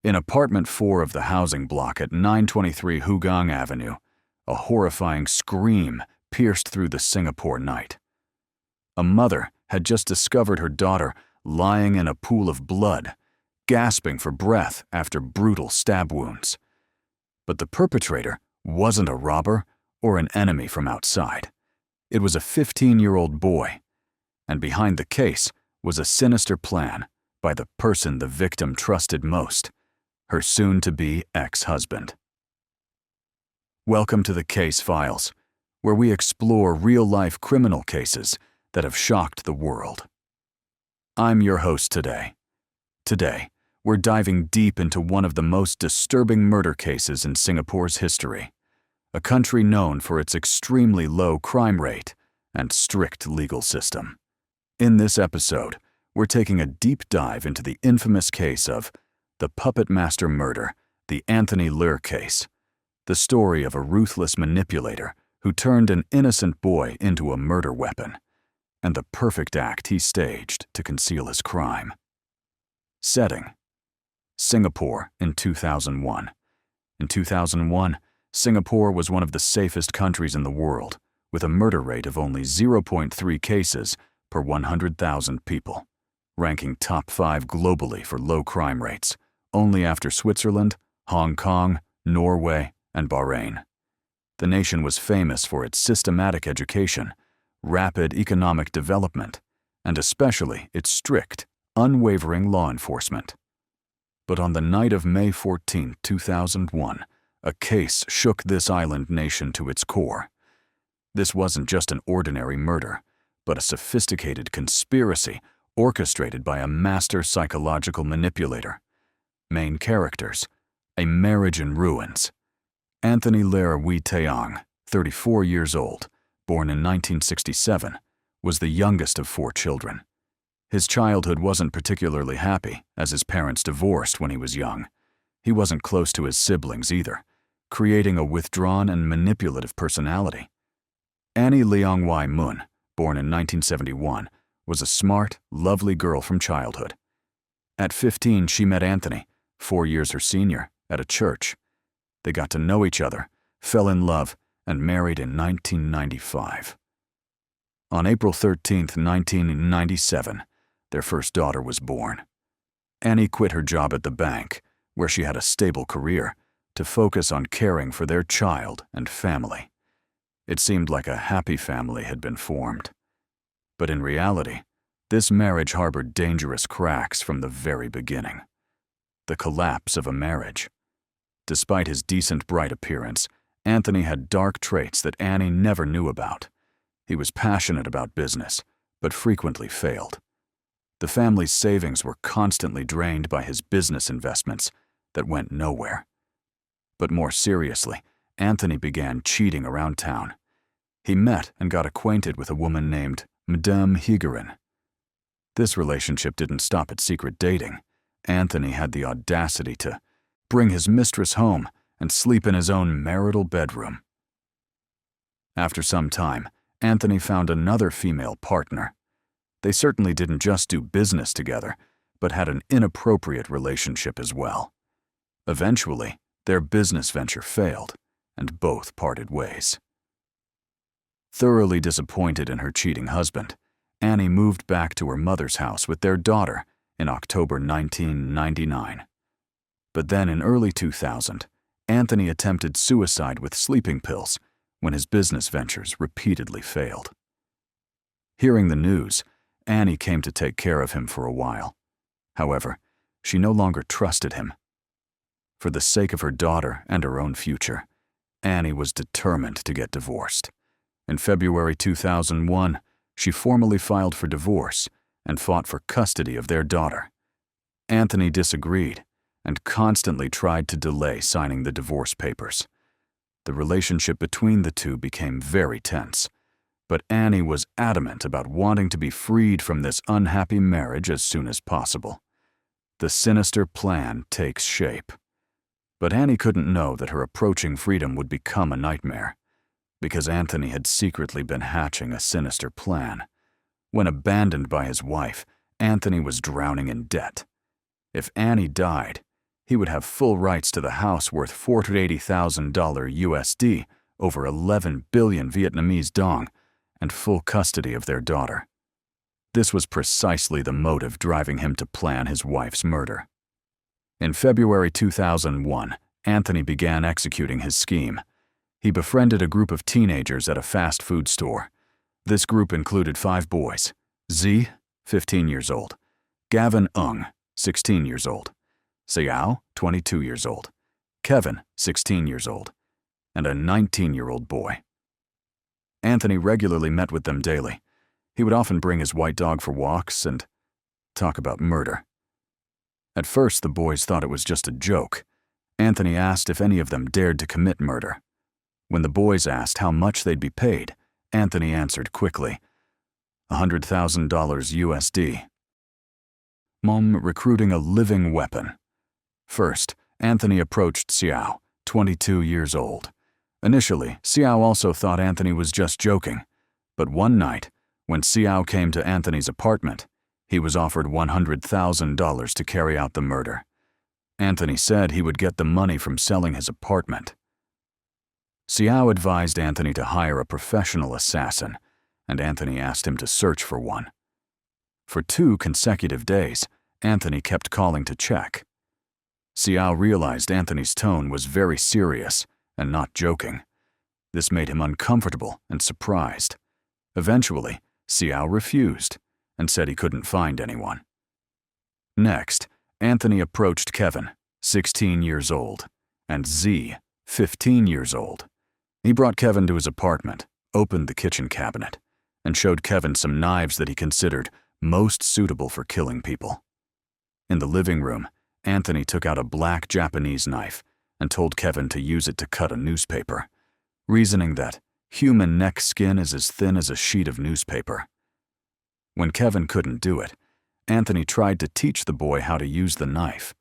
In apartment 4 of the housing block at 923 Hougang Avenue, a horrifying scream pierced through the Singapore night. A mother had just discovered her daughter lying in a pool of blood, gasping for breath after brutal stab wounds. But the perpetrator wasn't a robber or an enemy from outside. It was a 15-year-old boy, and behind the case was a sinister plan by the person the victim trusted most, her soon-to-be ex-husband. Welcome to the Case Files, where we explore real-life criminal cases that have shocked the world. I'm your host today. Today, we're diving deep into one of the most disturbing murder cases in Singapore's history, a country known for its extremely low crime rate and strict legal system. In this episode, we're taking a deep dive into the infamous case of the Puppet Master murder, the Anthony Ler case, the story of a ruthless manipulator who turned an innocent boy into a murder weapon, and the perfect act he staged to conceal his crime. Setting: Singapore in 2001. In 2001, Singapore was one of the safest countries in the world, with a murder rate of only 0.3 cases per 100,000 people, ranking top 5 globally for low crime rates, only after Switzerland, Hong Kong, Norway, and Bahrain. The nation was famous for its systematic education, rapid economic development, and especially its strict, unwavering law enforcement. But on the night of May 14, 2001, a case shook this island nation to its core. This wasn't just an ordinary murder, but a sophisticated conspiracy orchestrated by a master psychological manipulator. Main characters: a marriage in ruins. Anthony Ler, 34 years old, born in 1967, was the youngest of 4 children. His childhood wasn't particularly happy, as his parents divorced when he was young. He wasn't close to his siblings either, creating a withdrawn and manipulative personality. Annie Leong, born in 1971, was a smart, lovely girl from childhood. At 15, she met Anthony, 4 years her senior, at a church. They got to know each other, fell in love, and married in 1995. On April 13, 1997, their first daughter was born. Annie quit her job at the bank, where she had a stable career, to focus on caring for their child and family. It seemed like a happy family had been formed. But in reality, this marriage harbored dangerous cracks from the very beginning. The collapse of a marriage. Despite his decent, bright appearance, Anthony had dark traits that Annie never knew about. He was passionate about business, but frequently failed. The family's savings were constantly drained by his business investments that went nowhere. But more seriously, Anthony began cheating around town. He met and got acquainted with a woman named Madame Higerin. This relationship didn't stop at secret dating. Anthony had the audacity to bring his mistress home and sleep in his own marital bedroom. After some time, Anthony found another female partner. They certainly didn't just do business together, but had an inappropriate relationship as well. Eventually, their business venture failed, and both parted ways. Thoroughly disappointed in her cheating husband, Annie moved back to her mother's house with their daughter in October 1999. But then in early 2000, Anthony attempted suicide with sleeping pills when his business ventures repeatedly failed. Hearing the news, Annie came to take care of him for a while. However, she no longer trusted him. For the sake of her daughter and her own future, Annie was determined to get divorced. In February 2001, she formally filed for divorce and fought for custody of their daughter. Anthony disagreed and constantly tried to delay signing the divorce papers. The relationship between the two became very tense, but Annie was adamant about wanting to be freed from this unhappy marriage as soon as possible. The sinister plan takes shape. But Annie couldn't know that her approaching freedom would become a nightmare, because Anthony had secretly been hatching a sinister plan. When abandoned by his wife, Anthony was drowning in debt. If Annie died, he would have full rights to the house worth $480,000 USD, over 11 billion Vietnamese dong, and full custody of their daughter. This was precisely the motive driving him to plan his wife's murder. In February 2001, Anthony began executing his scheme. He befriended a group of teenagers at a fast food store. This group included 5 boys: Z, 15 years old; Gavin Ung, 16 years old; Xiao, 22 years old; Kevin, 16 years old, and a 19-year-old boy. Anthony regularly met with them daily. He would often bring his white dog for walks and talk about murder. At first, the boys thought it was just a joke. Anthony asked if any of them dared to commit murder. When the boys asked how much they'd be paid, Anthony answered quickly, $100,000 USD. Mom recruiting a living weapon. First, Anthony approached Xiao, 22 years old. Initially, Xiao also thought Anthony was just joking, but one night, when Xiao came to Anthony's apartment, he was offered $100,000 to carry out the murder. Anthony said he would get the money from selling his apartment. Xiao advised Anthony to hire a professional assassin, and Anthony asked him to search for one. For 2 consecutive days, Anthony kept calling to check. Xiao realized Anthony's tone was very serious and not joking. This made him uncomfortable and surprised. Eventually, Xiao refused and said he couldn't find anyone. Next, Anthony approached Kevin, 16 years old, and Z, 15 years old. He brought Kevin to his apartment, opened the kitchen cabinet, and showed Kevin some knives that he considered most suitable for killing people. In the living room, Anthony took out a black Japanese knife and told Kevin to use it to cut a newspaper, reasoning that human neck skin is as thin as a sheet of newspaper. When Kevin couldn't do it, Anthony tried to teach the boy how to use the knife.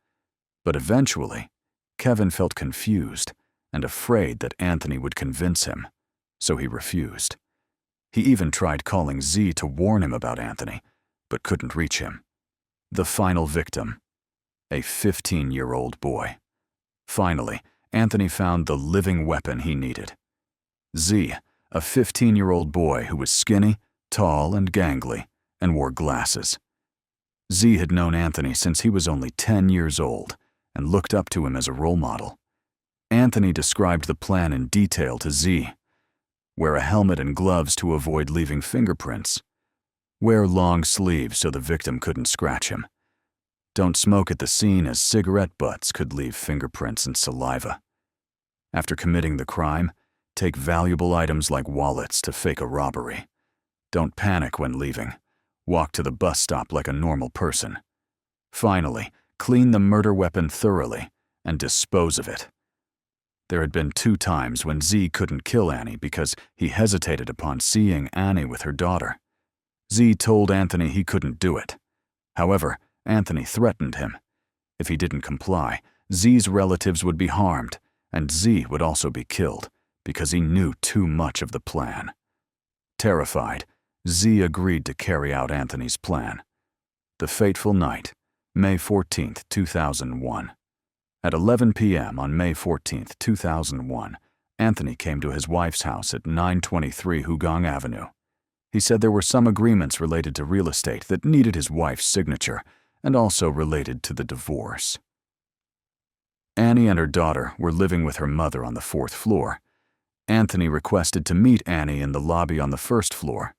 But eventually, Kevin felt confused and afraid that Anthony would convince him, so he refused. He even tried calling Z to warn him about Anthony, but couldn't reach him. The final victim, a 15-year-old boy. Finally, Anthony found the living weapon he needed. Z, a 15-year-old boy who was skinny, tall, and gangly, and wore glasses. Z had known Anthony since he was only 10 years old and looked up to him as a role model. Anthony described the plan in detail to Z. Wear a helmet and gloves to avoid leaving fingerprints. Wear long sleeves so the victim couldn't scratch him. Don't smoke at the scene as cigarette butts could leave fingerprints and saliva. After committing the crime, take valuable items like wallets to fake a robbery. Don't panic when leaving. Walk to the bus stop like a normal person. Finally, clean the murder weapon thoroughly and dispose of it. There had been 2 times when Z couldn't kill Annie because he hesitated upon seeing Annie with her daughter. Z told Anthony he couldn't do it. However, Anthony threatened him. If he didn't comply, Z's relatives would be harmed, and Z would also be killed because he knew too much of the plan. Terrified, Z agreed to carry out Anthony's plan. The fateful night, May 14, 2001. At 11 p.m. on May 14, 2001, Anthony came to his wife's house at 923 Hougang Avenue. He said there were some agreements related to real estate that needed his wife's signature and also related to the divorce. Annie and her daughter were living with her mother on the 4th floor. Anthony requested to meet Annie in the lobby on the 1st floor.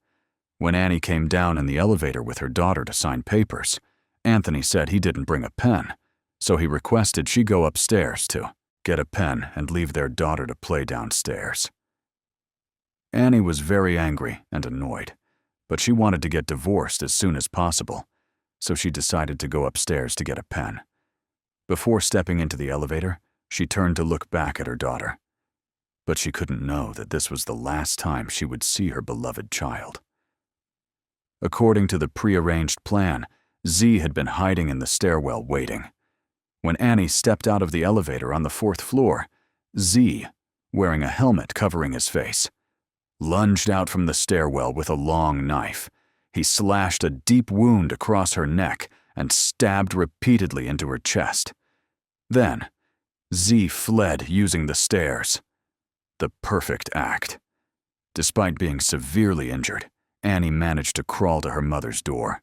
When Annie came down in the elevator with her daughter to sign papers, Anthony said he didn't bring a pen, so he requested she go upstairs to get a pen and leave their daughter to play downstairs. Annie was very angry and annoyed, but she wanted to get divorced as soon as possible, so she decided to go upstairs to get a pen. Before stepping into the elevator, she turned to look back at her daughter. But she couldn't know that this was the last time she would see her beloved child. According to the prearranged plan, Z had been hiding in the stairwell waiting. When Annie stepped out of the elevator on the 4th floor, Z, wearing a helmet covering his face, lunged out from the stairwell with a long knife. He slashed a deep wound across her neck and stabbed repeatedly into her chest. Then, Z fled using the stairs. The perfect act. Despite being severely injured, Annie managed to crawl to her mother's door.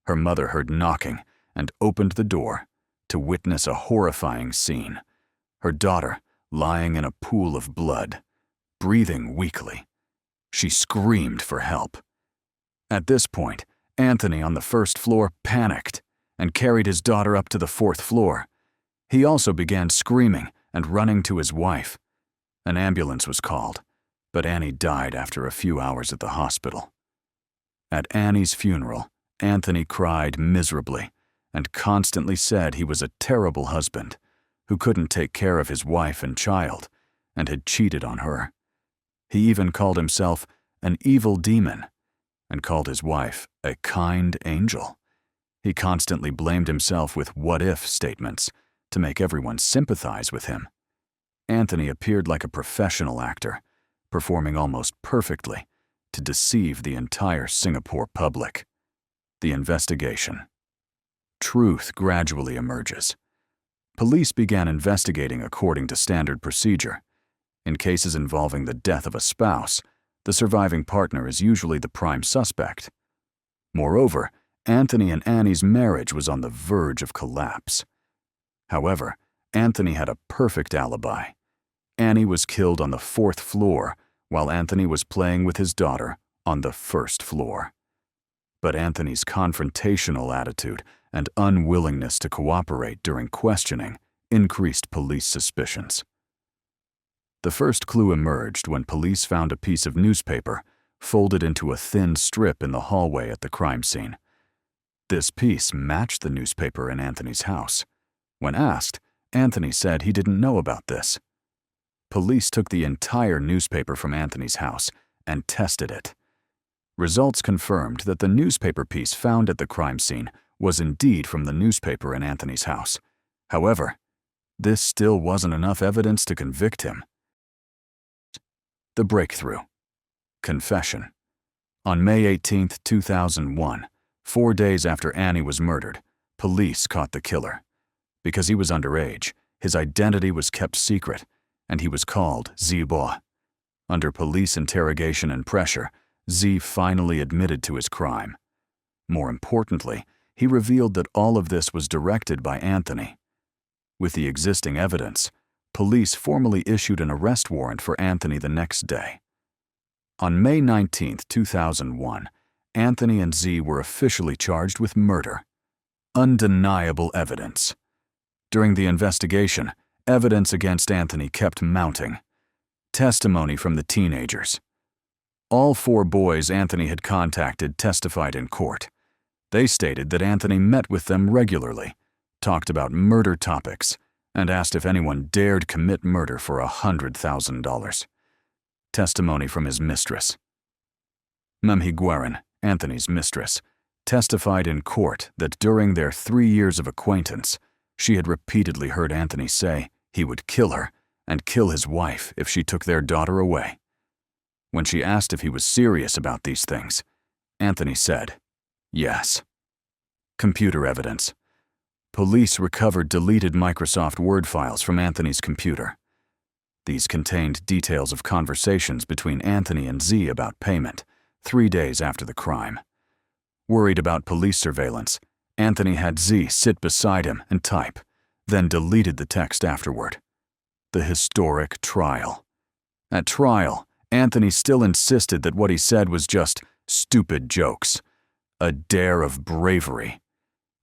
Her mother heard knocking and opened the door to witness a horrifying scene. Her daughter lying in a pool of blood, breathing weakly. She screamed for help. At this point, Anthony on the first floor panicked and carried his daughter up to the fourth floor. He also began screaming and running to his wife. An ambulance was called, but Annie died after a few hours at the hospital. At Annie's funeral, Anthony cried miserably and constantly said he was a terrible husband who couldn't take care of his wife and child and had cheated on her. He even called himself an evil demon and called his wife a kind angel. He constantly blamed himself with what-if statements to make everyone sympathize with him. Anthony appeared like a professional actor, performing almost perfectly to deceive the entire Singapore public. The investigation. Truth gradually emerges. Police began investigating according to standard procedure. In cases involving the death of a spouse, the surviving partner is usually the prime suspect. Moreover, Anthony and Annie's marriage was on the verge of collapse. However, Anthony had a perfect alibi. Annie was killed on the fourth floor, while Anthony was playing with his daughter on the first floor. But Anthony's confrontational attitude and unwillingness to cooperate during questioning increased police suspicions. The first clue emerged when police found a piece of newspaper folded into a thin strip in the hallway at the crime scene. This piece matched the newspaper in Anthony's house. When asked, Anthony said he didn't know about this. Police took the entire newspaper from Anthony's house and tested it. Results confirmed that the newspaper piece found at the crime scene was indeed from the newspaper in Anthony's house. However, this still wasn't enough evidence to convict him. The breakthrough. Confession. On May 18, 2001, 4 days after Annie was murdered, police caught the killer. Because he was underage, his identity was kept secret, and he was called Z-Bo. Under police interrogation and pressure, Z finally admitted to his crime. More importantly, he revealed that all of this was directed by Anthony. With the existing evidence, police formally issued an arrest warrant for Anthony the next day. On May 19, 2001, Anthony and Z were officially charged with murder. Undeniable evidence. During the investigation, evidence against Anthony kept mounting. Testimony from the teenagers. All 4 boys Anthony had contacted testified in court. They stated that Anthony met with them regularly, talked about murder topics, and asked if anyone dared commit murder for $100,000. Testimony from his mistress. Guerin, Anthony's mistress, testified in court that during their 3 years of acquaintance, she had repeatedly heard Anthony say he would kill her and kill his wife if she took their daughter away. When she asked if he was serious about these things, Anthony said, yes. Computer evidence. Police recovered deleted Microsoft Word files from Anthony's computer. These contained details of conversations between Anthony and Z about payment, 3 days after the crime. Worried about police surveillance, Anthony had Z sit beside him and type, then deleted the text afterward. The historic trial. At trial, Anthony still insisted that what he said was just stupid jokes, a dare of bravery.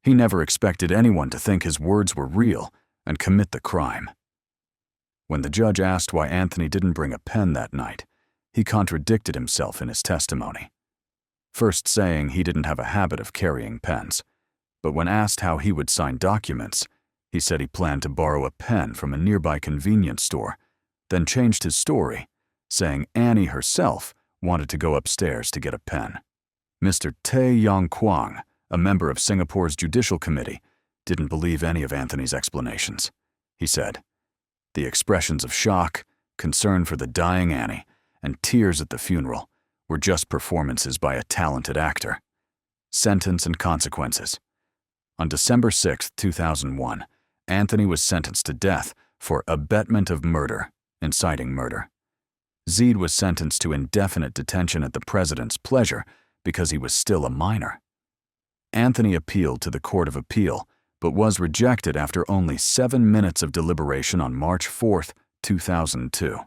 He never expected anyone to think his words were real and commit the crime. When the judge asked why Anthony didn't bring a pen that night, he contradicted himself in his testimony. First saying he didn't have a habit of carrying pens, but when asked how he would sign documents, he said he planned to borrow a pen from a nearby convenience store, then changed his story, saying Annie herself wanted to go upstairs to get a pen. Mr. Tay Yong Kwang, a member of Singapore's Judicial Committee, didn't believe any of Anthony's explanations. He said, "The expressions of shock, concern for the dying Annie, and tears at the funeral were just performances by a talented actor." Sentence and consequences. On December 6, 2001, Anthony was sentenced to death for abetment of murder, inciting murder. Zeid was sentenced to indefinite detention at the president's pleasure because he was still a minor. Anthony appealed to the Court of Appeal, but was rejected after only 7 minutes of deliberation on March 4, 2002.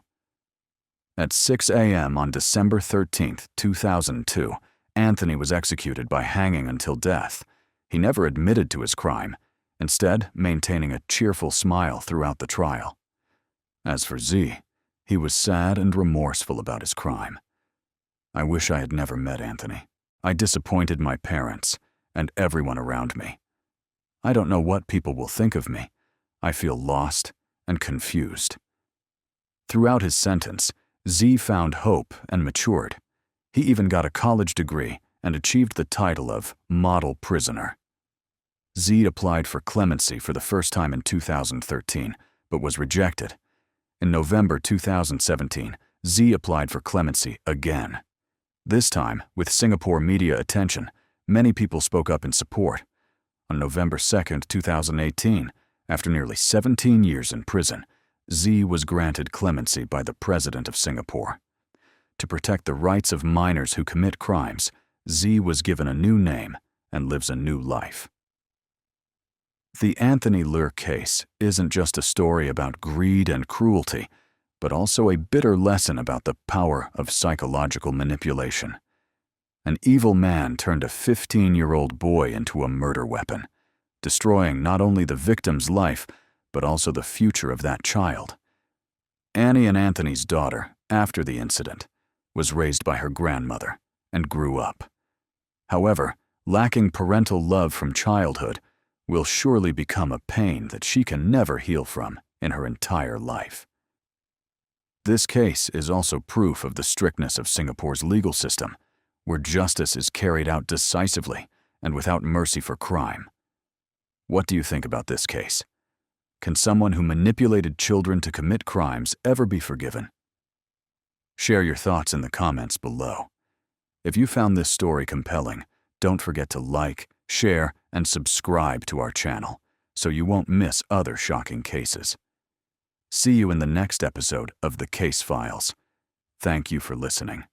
At 6 a.m. on December 13, 2002, Anthony was executed by hanging until death. He never admitted to his crime, instead maintaining a cheerful smile throughout the trial. As for Z, he was sad and remorseful about his crime. I wish I had never met Anthony. I disappointed my parents and everyone around me. I don't know what people will think of me. I feel lost and confused. Throughout his sentence, Z found hope and matured. He even got a college degree and achieved the title of model prisoner. Z applied for clemency for the first time in 2013, but was rejected. In November 2017, Z applied for clemency again. This time, with Singapore media attention, many people spoke up in support. On November 2, 2018, after nearly 17 years in prison, Z was granted clemency by the President of Singapore. To protect the rights of minors who commit crimes, Z was given a new name and lives a new life. The Anthony Ler case isn't just a story about greed and cruelty, but also a bitter lesson about the power of psychological manipulation. An evil man turned a 15-year-old boy into a murder weapon, destroying not only the victim's life, but also the future of that child. Annie and Anthony's daughter, after the incident, was raised by her grandmother and grew up. However, lacking parental love from childhood will surely become a pain that she can never heal from in her entire life. This case is also proof of the strictness of Singapore's legal system, where justice is carried out decisively and without mercy for crime. What do you think about this case? Can someone who manipulated children to commit crimes ever be forgiven? Share your thoughts in the comments below. If you found this story compelling, don't forget to like, share, and subscribe to our channel so you won't miss other shocking cases. See you in the next episode of The Case Files. Thank you for listening.